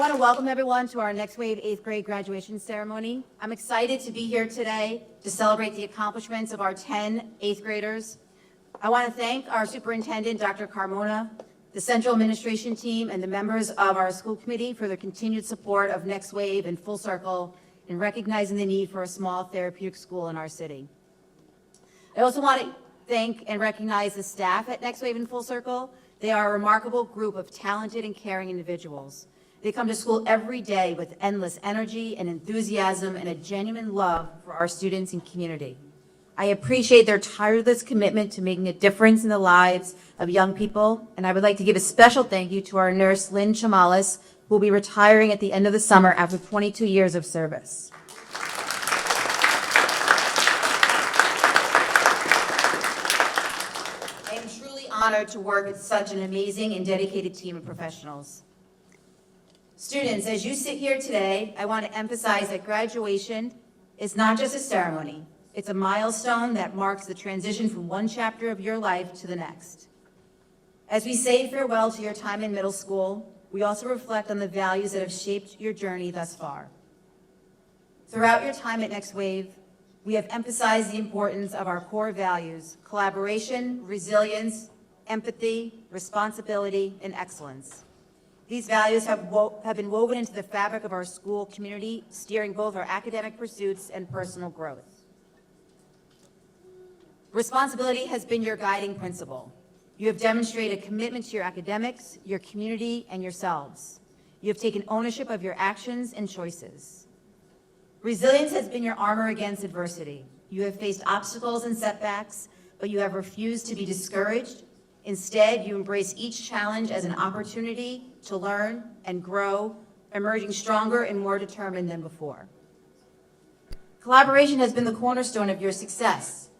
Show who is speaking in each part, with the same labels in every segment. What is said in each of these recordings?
Speaker 1: want to welcome everyone to our Next Wave 8th grade graduation ceremony. I'm excited to be here today to celebrate the accomplishments of our 10 8th graders. I want to thank our superintendent, Dr. Carmona, the central administration team, and the members of our school committee for their continued support of Next Wave and Full Circle in recognizing the need for a small therapeutic school in our city. I also want to thank and recognize the staff at Next Wave and Full Circle. They are a remarkable group of talented and caring individuals. They come to school every day with endless energy and enthusiasm and a genuine love for our students and community. I appreciate their tireless commitment to making a difference in the lives of young people, and I would like to give a special thank you to our nurse, Lynn Chamales, who will be retiring at the end of the summer after 22 years of service. I am truly honored to work with such an amazing and dedicated team of professionals. Students, as you sit here today, I want to emphasize that graduation is not just a ceremony. It's a milestone that marks the transition from one chapter of your life to the next. As we say farewell to your time in middle school, we also reflect on the values that have shaped your journey thus far. Throughout your time at Next Wave, we have emphasized the importance of our core values: collaboration, resilience, empathy, responsibility, and excellence. These values have been woven into the fabric of our school community, steering both our academic pursuits and personal growth. Responsibility has been your guiding principle. You have demonstrated a commitment to your academics, your community, and yourselves. You have taken ownership of your actions and choices. Resilience has been your armor against adversity. You have faced obstacles and setbacks, but you have refused to be discouraged. Instead, you embrace each challenge as an opportunity to learn and grow, emerging stronger and more determined than before. Collaboration has been the cornerstone of your success.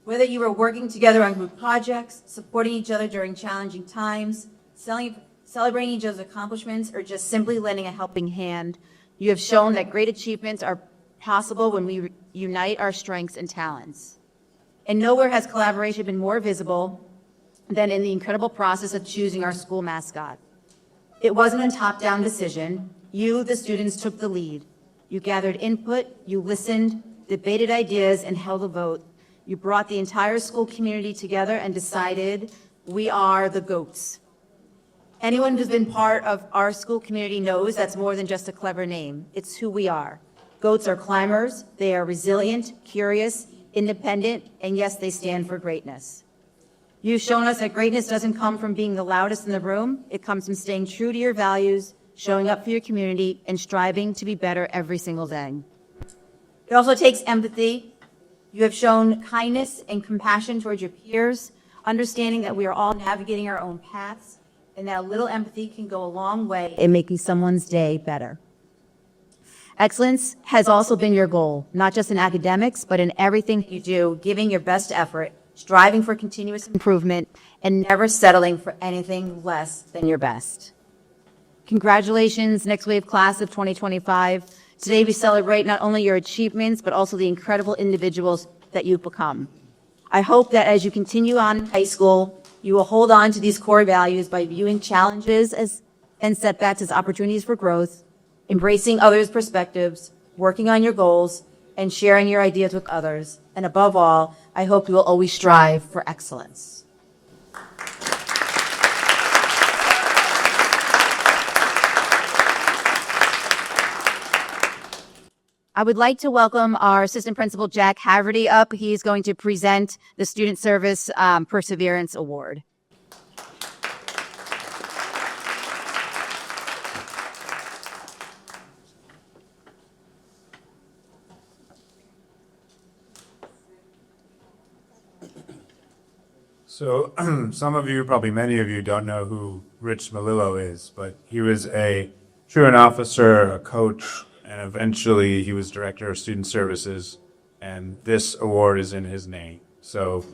Speaker 1: Whether you are working together on group projects, supporting each other during challenging times, celebrating each other's accomplishments, or just simply lending a helping hand, you have shown that great achievements are possible when we unite our strengths and talents. And nowhere has collaboration been more visible than in the incredible process of choosing our school mascot. It wasn't a top-down decision. You, the students, took the lead. You gathered input, you listened, debated ideas, and held a vote. You brought the entire school community together and decided, we are the GOATs. Anyone who's been part of our school community knows that's more than just a clever name. It's who we are. GOATs are climbers. They are resilient, curious, independent, and yes, they stand for greatness. You've shown us that greatness doesn't come from being the loudest in the room. It comes from staying true to your values, showing up for your community, and striving to be better every single day. It also takes empathy. You have shown kindness and compassion towards your peers, understanding that we are all navigating our own paths, and that a little empathy can go a long way in making someone's day better. Excellence has also been your goal, not just in academics, but in everything you do, giving your best effort, striving for continuous improvement, and never settling for anything less than your best. Congratulations, Next Wave class of 2025. Today we celebrate not only your achievements, but also the incredible individuals that you've become. I hope that as you continue on in high school, you will hold on to these core values by viewing challenges and setbacks as opportunities for growth, embracing others' perspectives, working on your goals, and sharing your ideas with others. And above all, I hope you will always strive for excellence. I would like to welcome our Assistant Principal, Jack Haverty, up. He's going to present the Student Service Perseverance Award.
Speaker 2: So some of you, probably many of you, don't know who Rich Melillo is, but he was a truant officer, a coach, and eventually he was director of student services, and this award is in his name. So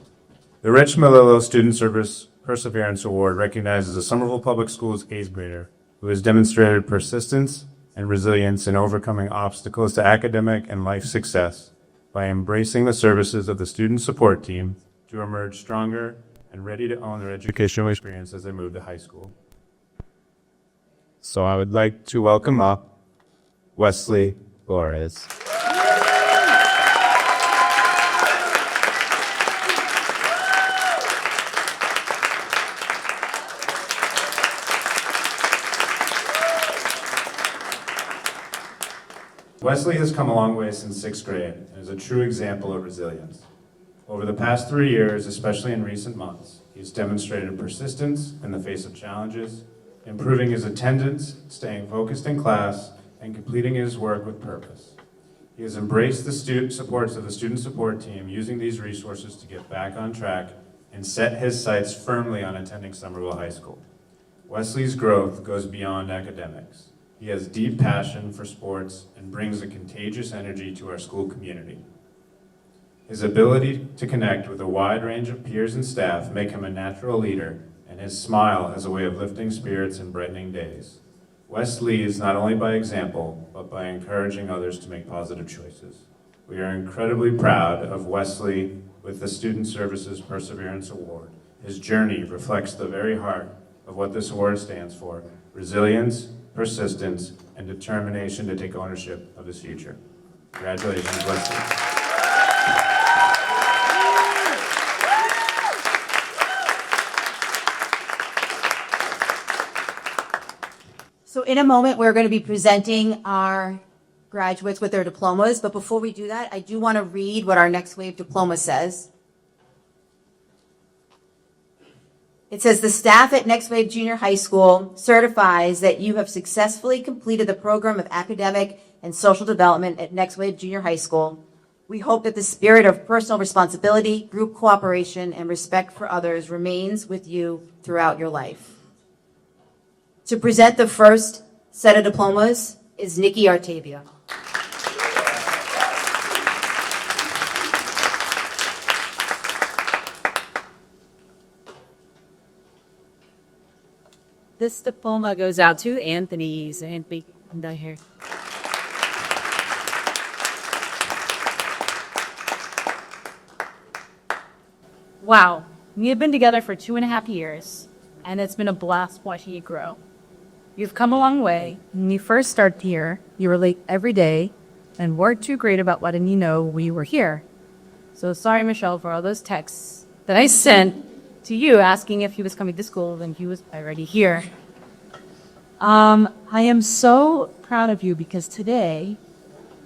Speaker 2: the Rich Melillo Student Service Perseverance Award recognizes a Somerville Public Schools 8th grader who has demonstrated persistence and resilience in overcoming obstacles to academic and life success by embracing the services of the student support team to emerge stronger and ready to own their educational experience as they move to high school. So I would like to welcome up Wesley Flores. Wesley has come a long way since sixth grade and is a true example of resilience. Over the past 3 years, especially in recent months, he's demonstrated persistence in the face of challenges, improving his attendance, staying focused in class, and completing his work with purpose. He has embraced the supports of the student support team, using these resources to get back on track and set his sights firmly on attending Somerville High School. Wesley's growth goes beyond academics. He has deep passion for sports and brings a contagious energy to our school community. His ability to connect with a wide range of peers and staff make him a natural leader, and his smile has a way of lifting spirits and brightening days. Wes leads not only by example, but by encouraging others to make positive choices. We are incredibly proud of Wesley with the Student Services Perseverance Award. His journey reflects the very heart of what this award stands for: resilience, persistence, and determination to take ownership of his future. Congratulations, Wesley.
Speaker 1: So in a moment, we're going to be presenting our graduates with their diplomas. But before we do that, I do want to read what our Next Wave diploma says. It says, the staff at Next Wave Junior High School certifies that you have successfully completed the program of academic and social development at Next Wave Junior High School. We hope that the spirit of personal responsibility, group cooperation, and respect for others remains with you throughout your life. To present the first set of diplomas is Nikki Artavia.
Speaker 3: This diploma goes out to Anthony here. Wow, we have been together for 2.5 years, and it's been a blast watching you grow. You've come a long way. When you first started here, you were late every day and weren't too great about letting you know we were here. So sorry, Michelle, for all those texts that I sent to you asking if he was coming to school when he was already here. I am so proud of you because today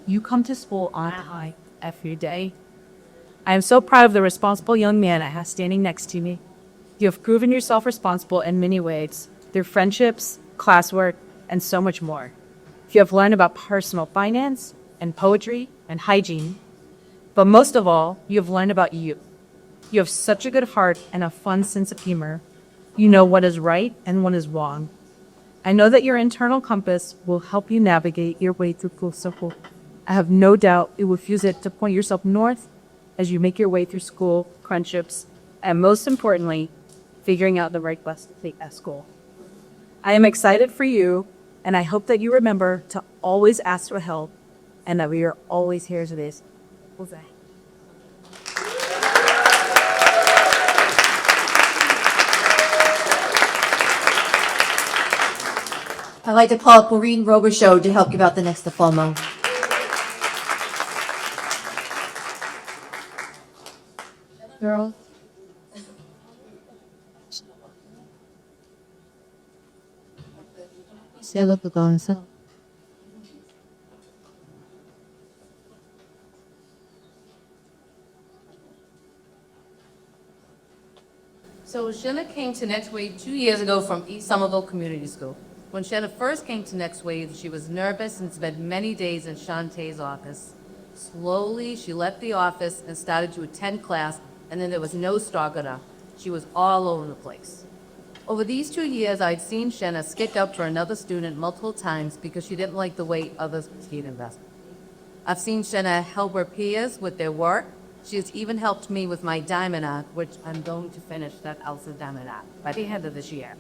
Speaker 3: you come to school on time every day. I am so proud of the responsible young man I have standing next to me. You have proven yourself responsible in many ways, through friendships, classwork, and so much more. You have learned about personal finance and poetry and hygiene, but most of all, you have learned about you. You have such a good heart and a fun sense of humor. You know what is right and what is wrong. I know that your internal compass will help you navigate your way through school. I have no doubt it will use it to point yourself north as you make your way through school, friendships, and most importantly, figuring out the right bus to take at school. I am excited for you, and I hope that you remember to always ask for help and that we are always here to this.
Speaker 1: I'd like to call up Maureen Robichaud to help give out the next diploma.
Speaker 3: Girl. So Shanna came to Next Wave 2 years ago from East Somerville Community School. When Shanna first came to Next Wave, she was nervous and spent many days in Shantae's office. Slowly, she left the office and started to attend class, and then there was no stopping her. She was all over the place. Over these 2 years, I'd seen Shanna stick up for another student multiple times because she didn't like the way others received investment. I've seen Shanna help her peers with their work. She has even helped me with my diamond art, which I'm going to finish that Elsa diamond art by the end of this year.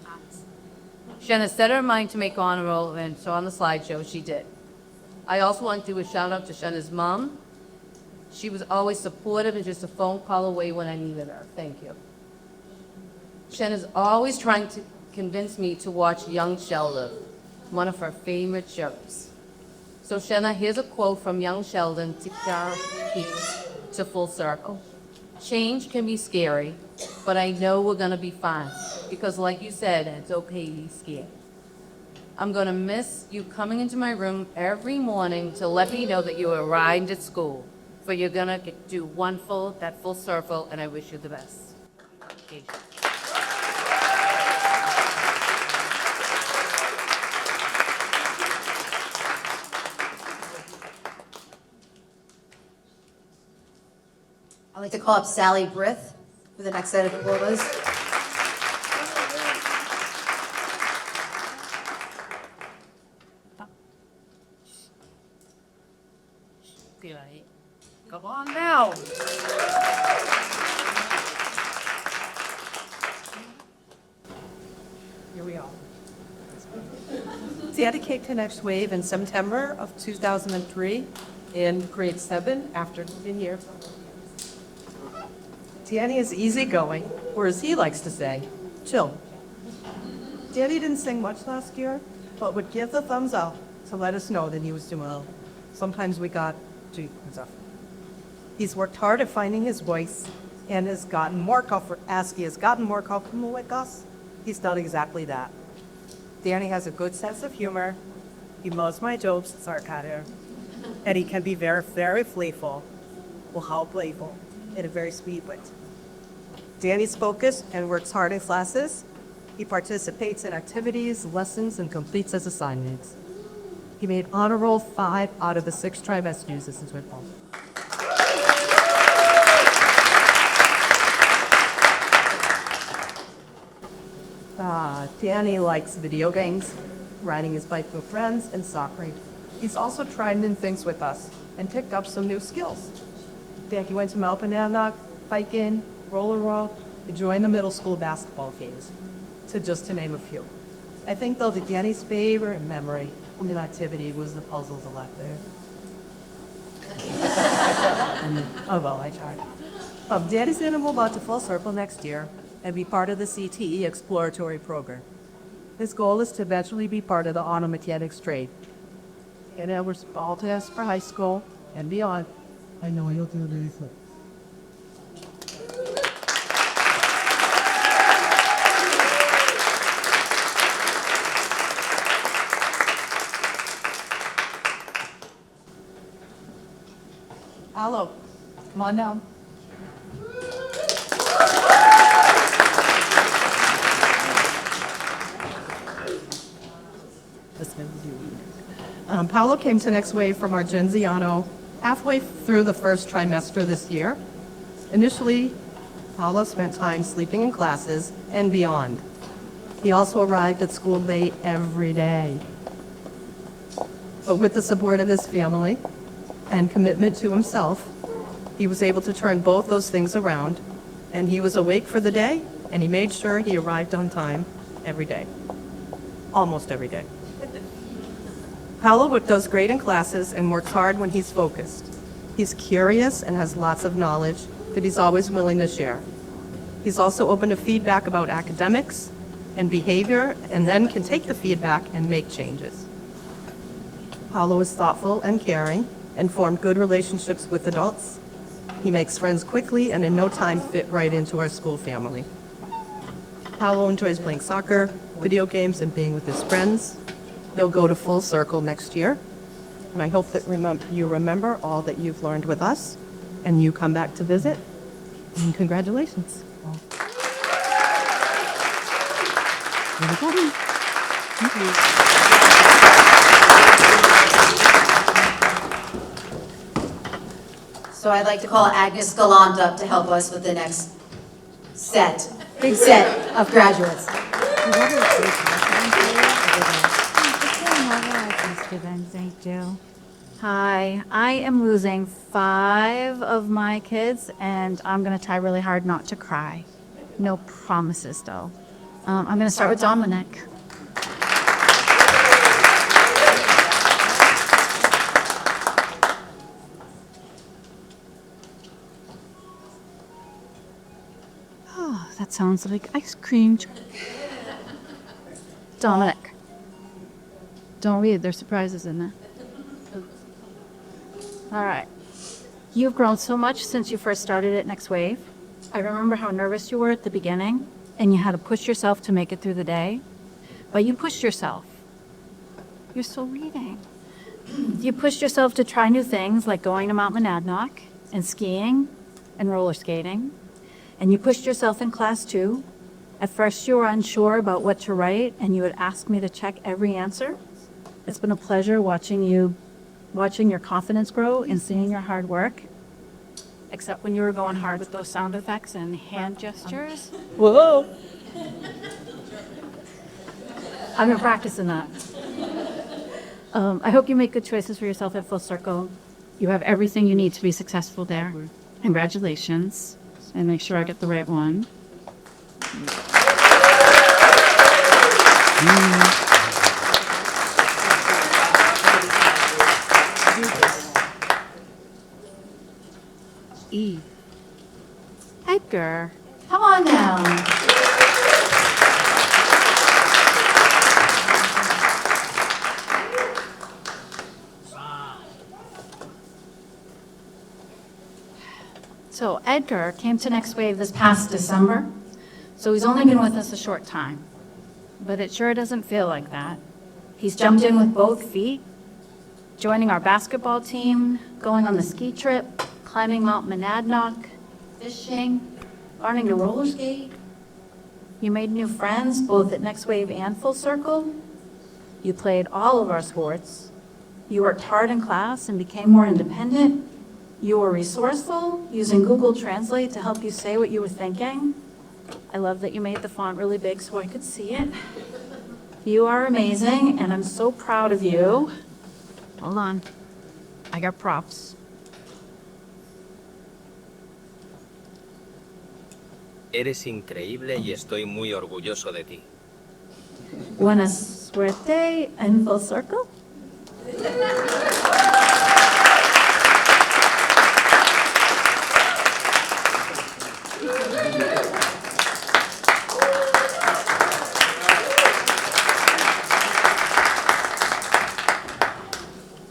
Speaker 3: Shanna set her mind to make honor roll, and so on the slideshow, she did. I also want to do a shout out to Shanna's mom. She was always supportive and just a phone call away when I needed her. Thank you. Shanna's always trying to convince me to watch young Shell live.
Speaker 4: one of her favorite shows. So Shanna, here's a quote from young Sheldon to Kiara Keith to Full Circle. Change can be scary, but I know we're gonna be fine. Because like you said, it's okay to be scared. I'm gonna miss you coming into my room every morning to let me know that you arrived at school. But you're gonna do that full circle, and I wish you the best. Okay.
Speaker 1: I'd like to call up Sally Brith for the next set of diplomas.
Speaker 4: Good. Come on now.
Speaker 5: Here we are. Danny came to Next Wave in September of 2003 in grade 7 after 10 years. Danny is easygoing, or as he likes to say, chill. Danny didn't sing much last year, but would give the thumbs up to let us know that he was doing well. Sometimes we got to stuff. He's worked hard at finding his voice and has gotten more comfortable with us. He's done exactly that. Danny has a good sense of humor. He loves my jokes and sarcasm, and he can be very, very playful. Well, how playful? In a very sweet way. Danny's focused and works hard in classes. He participates in activities, lessons, and completes his assignments. He made honor roll 5 out of the 6 trimesters since we're home. Danny likes video games, riding his bike with friends, and soccer. He's also tried new things with us and picked up some new skills. Danny went to Melpananock, hiking, roller roll, and joined the middle school basketball games, to name a few. I think though that Danny's favorite memory from the activity was the puzzles left there. I tried. Danny's gonna move on to Full Circle next year and be part of the CTE exploratory program. His goal is to eventually be part of the auto mechanics trade. And we're all tests for high school and beyond. I know you'll do this. Hello, come on down. Paolo came to Next Wave from Argenziano halfway through the first trimester this year. Initially, Paolo spent time sleeping in classes and beyond. He also arrived at school late every day. But with the support of his family and commitment to himself, he was able to turn both those things around, and he was awake for the day, and he made sure he arrived on time every day. Almost every day. Paolo does great in classes and works hard when he's focused. He's curious and has lots of knowledge that he's always willing to share. He's also open to feedback about academics and behavior, and then can take the feedback and make changes. Paolo is thoughtful and caring and formed good relationships with adults. He makes friends quickly and in no time fit right into our school family. Paolo enjoys playing soccer, video games, and being with his friends. He'll go to Full Circle next year. And I hope that you remember all that you've learned with us and you come back to visit. And congratulations. Thank you.
Speaker 1: So I'd like to call Agnes Gallant up to help us with the next big set of graduates.
Speaker 3: Thank you. Hi, I am losing 5 of my kids, and I'm going to try really hard not to cry. No promises, though. I'm going to start with Dominic. Oh, that sounds like ice cream. Dominic. Don't read, there's surprises in there. All right. You've grown so much since you first started at Next Wave. I remember how nervous you were at the beginning, and you had to push yourself to make it through the day. But you pushed yourself. You're still reading. You pushed yourself to try new things like going to Mount Monadnock and skiing and roller skating. And you pushed yourself in class too. At first you were unsure about what to write, and you would ask me to check every answer. It's been a pleasure watching your confidence grow and seeing your hard work. Except when you were going hard with those sound effects and hand gestures. Whoa! I've been practicing that. I hope you make good choices for yourself at Full Circle. You have everything you need to be successful there. Congratulations. And make sure I get the right one. E. Edgar, come on down. So Edgar came to Next Wave this past December, so he's only been with us a short time. But it sure doesn't feel like that. He's jumped in with both feet, joining our basketball team, going on the ski trip, climbing Mount Monadnock, fishing, learning to roller skate. You made new friends both at Next Wave and Full Circle. You played all of our sports. You worked hard in class and became more independent. You were resourceful, using Google Translate to help you say what you were thinking. I love that you made the font really big so I could see it. You are amazing, and I'm so proud of you. Hold on. I got props.
Speaker 6: Eres increíble y estoy muy orgulloso de ti.
Speaker 3: Buena suerte en Full Circle.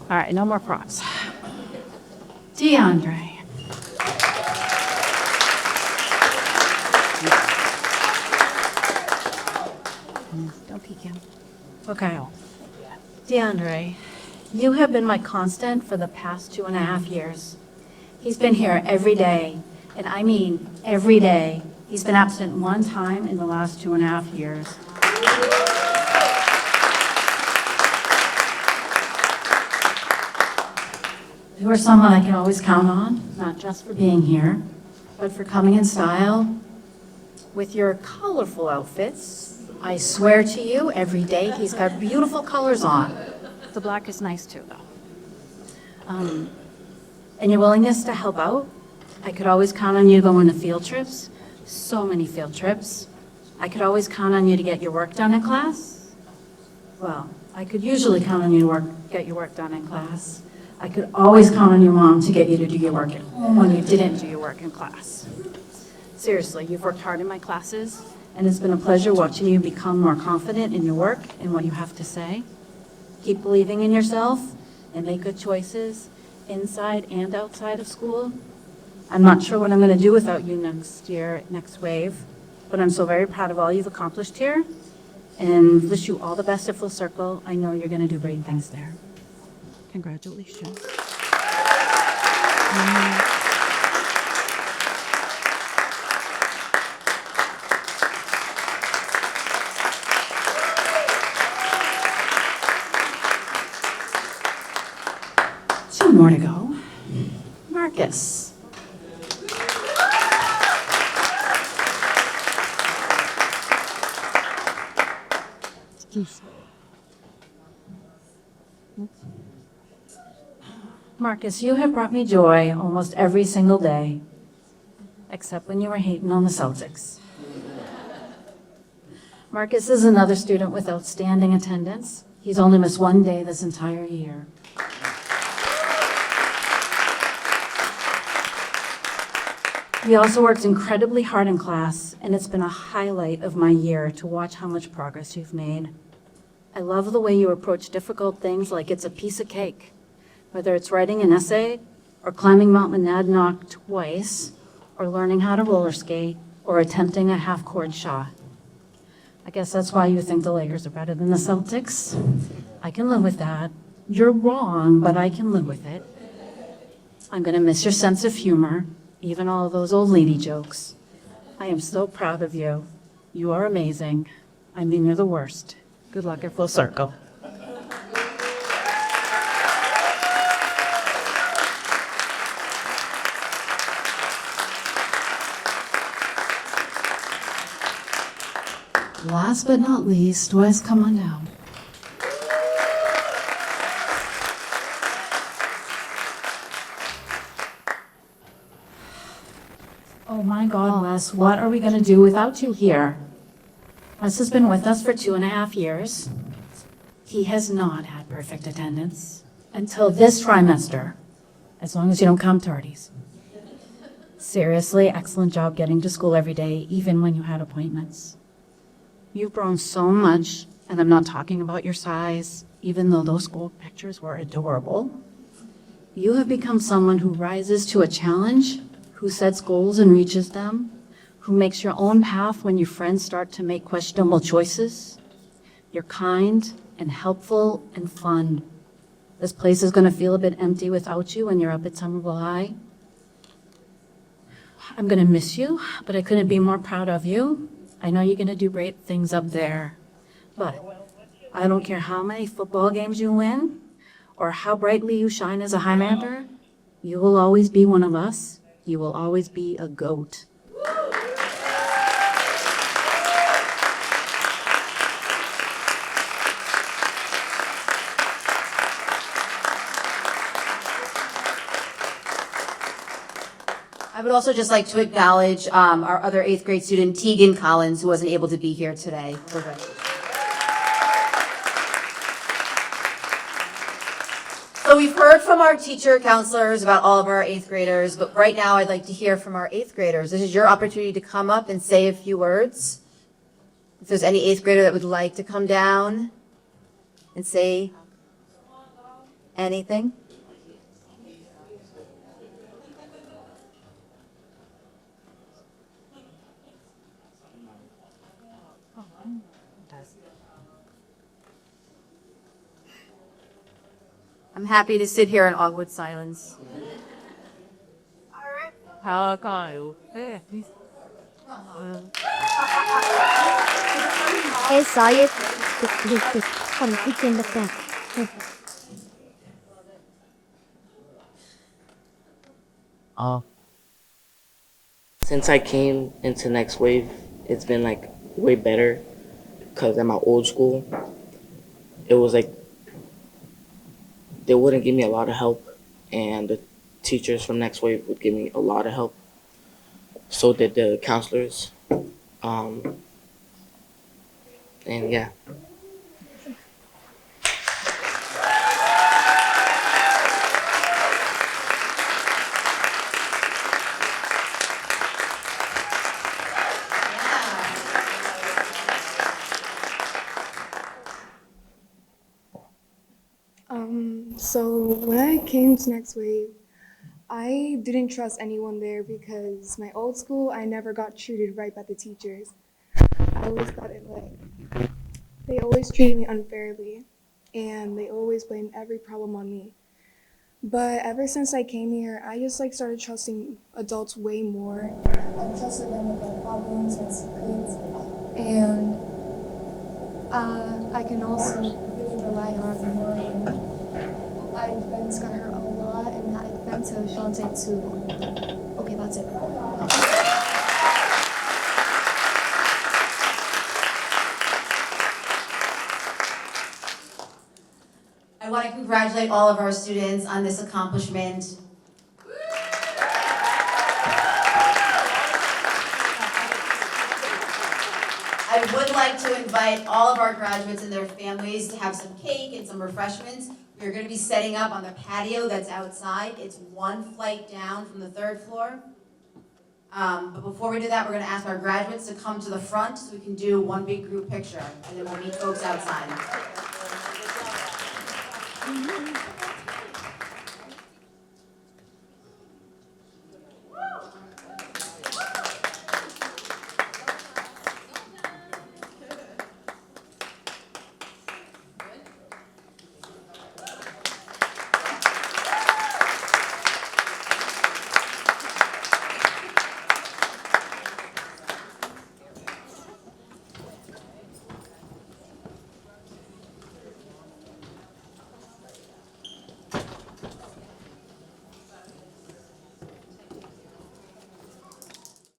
Speaker 3: All right, no more props. DeAndre. Don't peek him. Okay. DeAndre, you have been my constant for the past 2.5 years. He's been here every day, and I mean every day. He's been absent one time in the last 2.5 years. You are someone I can always count on, not just for being here, but for coming in style. With your colorful outfits, I swear to you, every day he's got beautiful colors on. The black is nice too, though. And your willingness to help out, I could always count on you going to field trips, so many field trips. I could always count on you to get your work done in class. Well, I could usually count on you to get your work done in class. I could always count on your mom to get you to do your work at home when you didn't do your work in class. Seriously, you've worked hard in my classes, and it's been a pleasure watching you become more confident in your work and what you have to say. Keep believing in yourself and make good choices inside and outside of school. I'm not sure what I'm going to do without you next year at Next Wave, but I'm so very proud of all you've accomplished here and wish you all the best at Full Circle. I know you're going to do great things there. Congratulations. Two more to go. Marcus. Marcus, you have brought me joy almost every single day, except when you were hating on the Celtics. Marcus is another student with outstanding attendance. He's only missed one day this entire year. He also works incredibly hard in class, and it's been a highlight of my year to watch how much progress you've made.
Speaker 7: I love the way you approach difficult things like it's a piece of cake. Whether it's writing an essay, or climbing Mount Monadnock twice, or learning how to roller skate, or attempting a half-court shot. I guess that's why you think the Lakers are better than the Celtics. I can live with that. You're wrong, but I can live with it. I'm gonna miss your sense of humor, even all those old lady jokes. I am so proud of you. You are amazing. I mean, you're the worst. Good luck at Full Circle. Last but not least, Wes, come on down. Oh my God, Wes, what are we gonna do without you here? Wes has been with us for 2.5 years. He has not had perfect attendance until this trimester, as long as you don't come tardies. Seriously, excellent job getting to school every day, even when you had appointments. You've grown so much, and I'm not talking about your size, even though those school pictures were adorable. You have become someone who rises to a challenge, who sets goals and reaches them, who makes your own path when your friends start to make questionable choices. You're kind and helpful and fun. This place is going to feel a bit empty without you when you're up at Somerville High. I'm going to miss you, but I couldn't be more proud of you. I know you're going to do great things up there, but I don't care how many football games you win or how brightly you shine as a Highlander, you will always be one of us. You will always be a GOAT.
Speaker 1: I would also just like to acknowledge our other 8th grade student, Tegan Collins, who wasn't able to be here today. So we've heard from our teacher counselors about all of our 8th graders, but right now I'd like to hear from our 8th graders. This is your opportunity to come up and say a few words. If there's any 8th grader that would like to come down and say anything. I'm happy to sit here in awkward silence.
Speaker 8: I saw you. Come, it's in the back.
Speaker 9: Since I came into Next Wave, it's been like way better because at my old school, it was like they wouldn't give me a lot of help, and the teachers from Next Wave would give me a lot of help. So did the counselors. And yeah.
Speaker 10: So when I came to Next Wave, I didn't trust anyone there because my old school, I never got treated right by the teachers. I always thought they always treated me unfairly, and they always blamed every problem on me. But ever since I came here, I just started trusting adults way more. I trusted them with their problems and secrets, and I can also really rely on them more. I've been to her a lot, and I've been to Shantae too. Okay, that's it.
Speaker 1: I want to congratulate all of our students on this accomplishment. I would like to invite all of our graduates and their families to have some cake and some refreshments. We're going to be setting up on the patio that's outside. It's one flight down from the 3rd floor. But before we do that, we're going to ask our graduates to come to the front so we can do one big group picture, and then we'll meet folks outside.
Speaker 8: Mhm.